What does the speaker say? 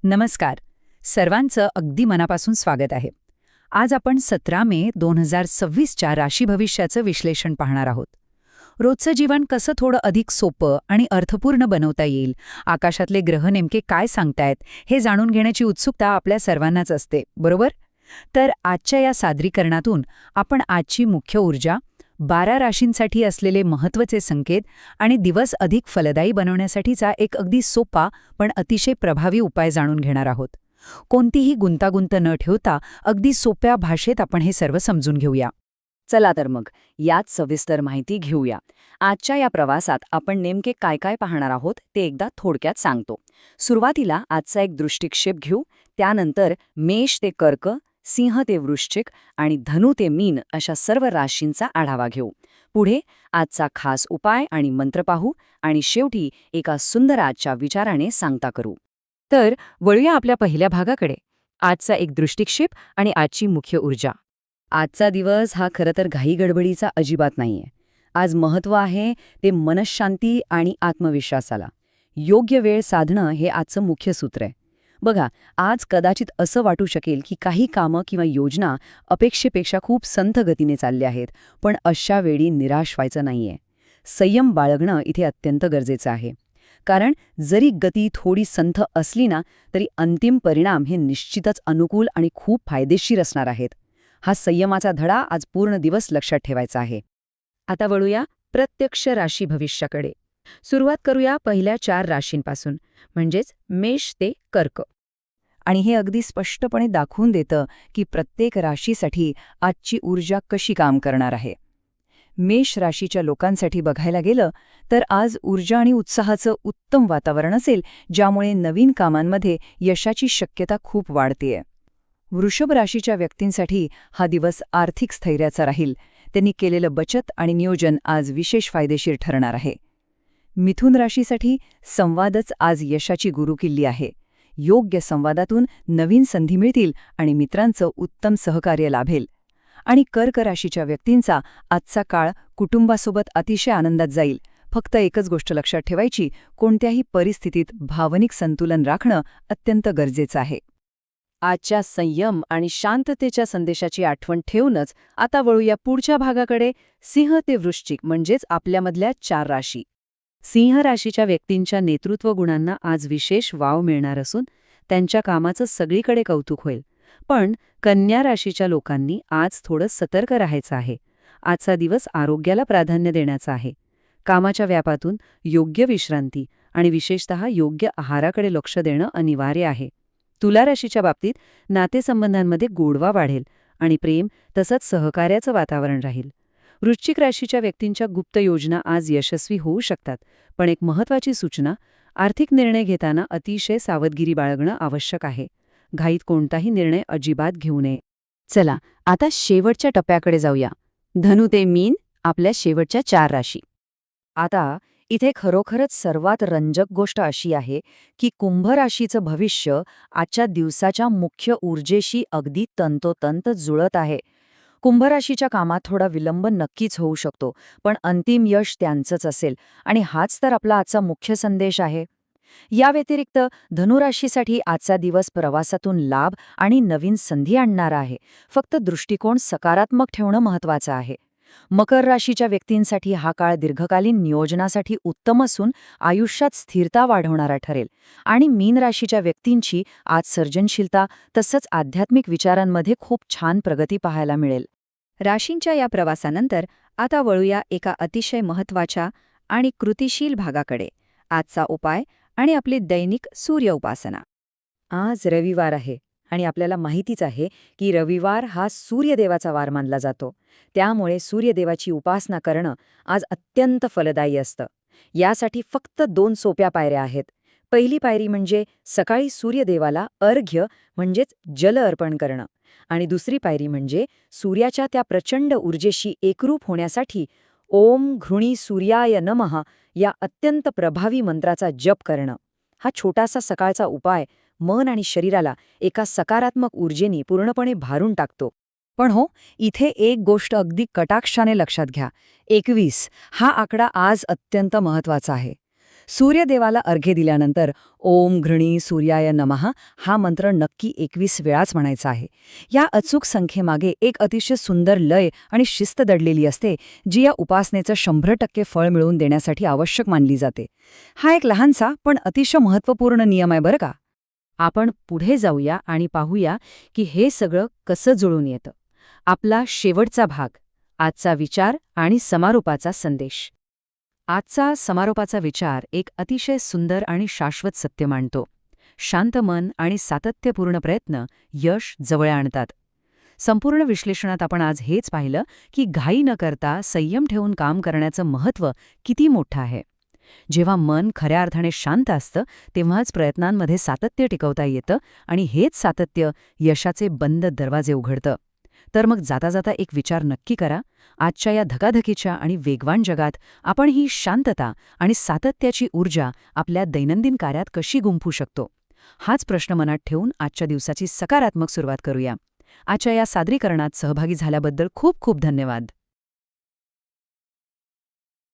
नमस्कार. सर्वांचं अगदी मनापासून स्वागत आहे. आज आपण 17 मे 2026च्या राशी भविष्याचं विश्लेषण पाहणार आहोत. रोजचं जीवन कसं थोडं अधिक सोपं आणि अर्थपूर्ण बनवता येईल, आकाशातले ग्रह नेमके काय सांगतायत, हे जाणून घेण्याची उत्सुकता आपल्या सर्वांनाच असते, बरोबर? तर आजच्या या सादरीकरणातून आपण आजची मुख्य ऊर्जा, 12 राशींसाठी असलेले महत्त्वाचे संकेत आणि दिवस अधिक फलदायी बनवण्यासाठीचा एक अगदी सोपा पण अतिशय प्रभावी उपाय जाणून घेणार आहोत. कोणतीही गुंतागुंत न ठेवता अगदी सोप्या भाषेत आपण हे सर्व समजून घेऊया. चला तर मग यात सविस्तर माहिती घेऊया. आजच्या या प्रवासात आपण नेमके काय काय पाहणार आहोत ते एकदा थोडक्यात सांगतो. सुरुवातीला आजचा एक दृष्टिक्षेप घेऊ, त्यानंतर मेष ते कर्क, सिंह ते वृश्चिक आणि धनु ते मीन अशा सर्व राशींचा आढावा घेऊ. पुढे आजचा खास उपाय आणि मंत्र पाहू आणि शेवटी एका सुंदर आजच्या विचाराने सांगता करू. तर वळूया आपल्या पहिल्या भागाकडे, आजचा एक दृष्टिक्षेप आणि आजची मुख्य ऊर्जा. आजचा दिवस हा खरं तर घाईगडबडीचा अजिबात नाहीये. आज महत्त्व आहे ते मनःशांती आणि आत्मविश्वासाला. योग्य वेळ साधणं हे आजचं मुख्य सूत्र आहे. बघा, आज कदाचित असं वाटू शकेल की काही कामं किंवा योजना अपेक्षेपेक्षा खूप संथ गतीने चालल्या आहेत, पण अशा वेळी निराश व्हायचं नाहीये. संयम बाळगणं इथे अत्यंत गरजेचं आहे. कारण जरी गती थोडी संथ असली ना, तरी अंतिम परिणाम हे निश्चितच अनुकूल आणि खूप फायदेशीर असणार आहेत. हा संयमाचा धडा आज पूर्ण दिवस लक्षात ठेवायचा आहे. आता वळूया प्रत्यक्ष राशी भविष्याकडे. सुरुवात करूया पहिल्या 4 राशींपासून, म्हणजेच मेष ते कर्क. आणि हे अगदी स्पष्टपणे दाखवून देतं की प्रत्येक राशीसाठी आजची ऊर्जा कशी काम करणार आहे. मेष राशीच्या लोकांसाठी बघायला गेलं तर आज ऊर्जा आणि उत्साहाचं उत्तम वातावरण असेल, ज्यामुळे नवीन कामांमध्ये यशाची शक्यता खूप वाढतेय. वृषभ राशीच्या व्यक्तींसाठी हा दिवस आर्थिक स्थैर्याचा राहील. त्यांनी केलेलं बचत आणि नियोजन आज विशेष फायदेशीर ठरणार आहे. मिथुन राशीसाठी संवादच आज यशाची गुरुकिल्ली आहे. योग्य संवादातून नवीन संधी मिळतील आणि मित्रांचं उत्तम सहकार्य लाभेल. आणि कर्क राशीच्या व्यक्तींचा आजचा काळ कुटुंबासोबत अतिशय आनंदात जाईल. फक्त एकच गोष्ट लक्षात ठेवायची, कोणत्याही परिस्थितीत भावनिक संतुलन राखणं अत्यंत गरजेचं आहे. आजच्या संयम आणि शांततेच्या संदेशाची आठवण ठेवूनच आता वळूया पुढच्या भागाकडे, सिंह ते वृश्चिक, म्हणजेच आपल्यामधल्या 4 राशी. सिंह राशीच्या व्यक्तींच्या नेतृत्व गुणांना आज विशेष वाव मिळणार असून त्यांच्या कामाचं सगळीकडे कौतुक होईल. पण कन्या राशीच्या लोकांनी आज थोडं सतर्क राहायचं आहे. आजचा दिवस आरोग्याला प्राधान्य देण्याचा आहे. कामाच्या व्यापातून योग्य विश्रांती आणि विशेषतः योग्य आहाराकडे लक्ष देणं अनिवार्य आहे. तुला राशीच्या बाबतीत नातेसंबंधांमध्ये गोडवा वाढेल आणि प्रेम तसंच सहकार्याचं वातावरण राहील. वृश्चिक राशीच्या व्यक्तींच्या गुप्त योजना आज यशस्वी होऊ शकतात, पण एक महत्त्वाची सूचना, आर्थिक निर्णय घेताना अतिशय सावधगिरी बाळगणं आवश्यक आहे. घाईत कोणताही निर्णय अजिबात घेऊ नये. चला आता शेवटच्या टप्प्याकडे जाऊया, धनु ते मीन, आपल्या शेवटच्या 4 राशी. आता इथे खरोखरच सर्वात रंजक गोष्ट अशी आहे की कुंभ राशीचं भविष्य आजच्या दिवसाच्या मुख्य ऊर्जेशी अगदी तंतोतंत जुळत आहे. कुंभ राशीच्या कामात थोडा विलंब नक्कीच होऊ शकतो, पण अंतिम यश त्यांचंच असेल आणि हाच तर आपला आजचा मुख्य संदेश आहे. या व्यतिरिक्त धनुराशीसाठी आजचा दिवस प्रवासातून लाभ आणि नवीन संधी आणणारा आहे. फक्त दृष्टिकोन सकारात्मक ठेवणं महत्त्वाचं आहे. मकर राशीच्या व्यक्तींसाठी हा काळ दीर्घकालीन नियोजनासाठी उत्तम असून आयुष्यात स्थिरता वाढवणारा ठरेल. आणि मीन राशीच्या व्यक्तींची आज सर्जनशीलता तसंच आध्यात्मिक विचारांमध्ये खूप छान प्रगती पाहायला मिळेल. राशींच्या या प्रवासानंतर आता वळूया एका अतिशय महत्त्वाच्या आणि कृतिशील भागाकडे, आजचा उपाय आणि आपली दैनिक सूर्य उपासना. आज रविवार आहे आणि आपल्याला माहितीच आहे की रविवार हा सूर्यदेवाचा वार मानला जातो. त्यामुळे सूर्यदेवाची उपासना करणं आज अत्यंत फलदायी असतं. यासाठी फक्त 2 सोप्या पायऱ्या आहेत. पहिली पायरी म्हणजे सकाळी सूर्यदेवाला अर्घ्य म्हणजेच जल अर्पण करणं, आणि दुसरी पायरी म्हणजे सूर्याच्या त्या प्रचंड ऊर्जेशी एकरूप होण्यासाठी ओम घृणी सूर्याय नमः या अत्यंत प्रभावी मंत्राचा जप करणं. हा छोटासा सकाळचा उपाय मन आणि शरीराला एका सकारात्मक ऊर्जेने पूर्णपणे भारून टाकतो. पण हो, इथे एक गोष्ट अगदी कटाक्षाने लक्षात घ्या. 21 हा आकडा आज अत्यंत महत्त्वाचा आहे. सूर्यदेवाला अर्घ्य दिल्यानंतर ओम घृणी सूर्याय नमः हा मंत्र नक्की 21 वेळाच म्हणायचा आहे. या अचूक संख्येमागे एक अतिशय सुंदर लय आणि शिस्त दडलेली असते, जी या उपासनेचं 100% फळ मिळवून देण्यासाठी आवश्यक मानली जाते. हा एक लहानसा पण अतिशय महत्त्वपूर्ण नियम आहे बरं का. आपण पुढे जाऊया आणि पाहूया की हे सगळं कसं जुळून येतं. आपला शेवटचा भाग, आजचा विचार आणि समारोपाचा संदेश. आजचा समारोपाचा विचार एक अतिशय सुंदर आणि शाश्वत सत्य मांडतो. शांत मन आणि सातत्यपूर्ण प्रयत्न यश जवळ आणतात. संपूर्ण विश्लेषणात आपण आज हेच पाहिलं की घाई न करता संयम ठेवून काम करण्याचं महत्त्व किती मोठं आहे. जेव्हा मन खऱ्या अर्थाने शांत असतं तेव्हाच प्रयत्नांमध्ये सातत्य टिकवता येतं आणि हेच सातत्य यशाचे बंद दरवाजे उघडतं. तर मग जाता जाता एक विचार नक्की करा. आजच्या या धकाधकीच्या आणि वेगवान जगात आपण ही शांतता आणि सातत्याची ऊर्जा आपल्या दैनंदिन कार्यात कशी गुंफू शकतो? हाच प्रश्न मनात ठेवून आजच्या दिवसाची सकारात्मक सुरुवात करूया. आजच्या या सादरीकरणात सहभागी झाल्याबद्दल खूप खूप धन्यवाद.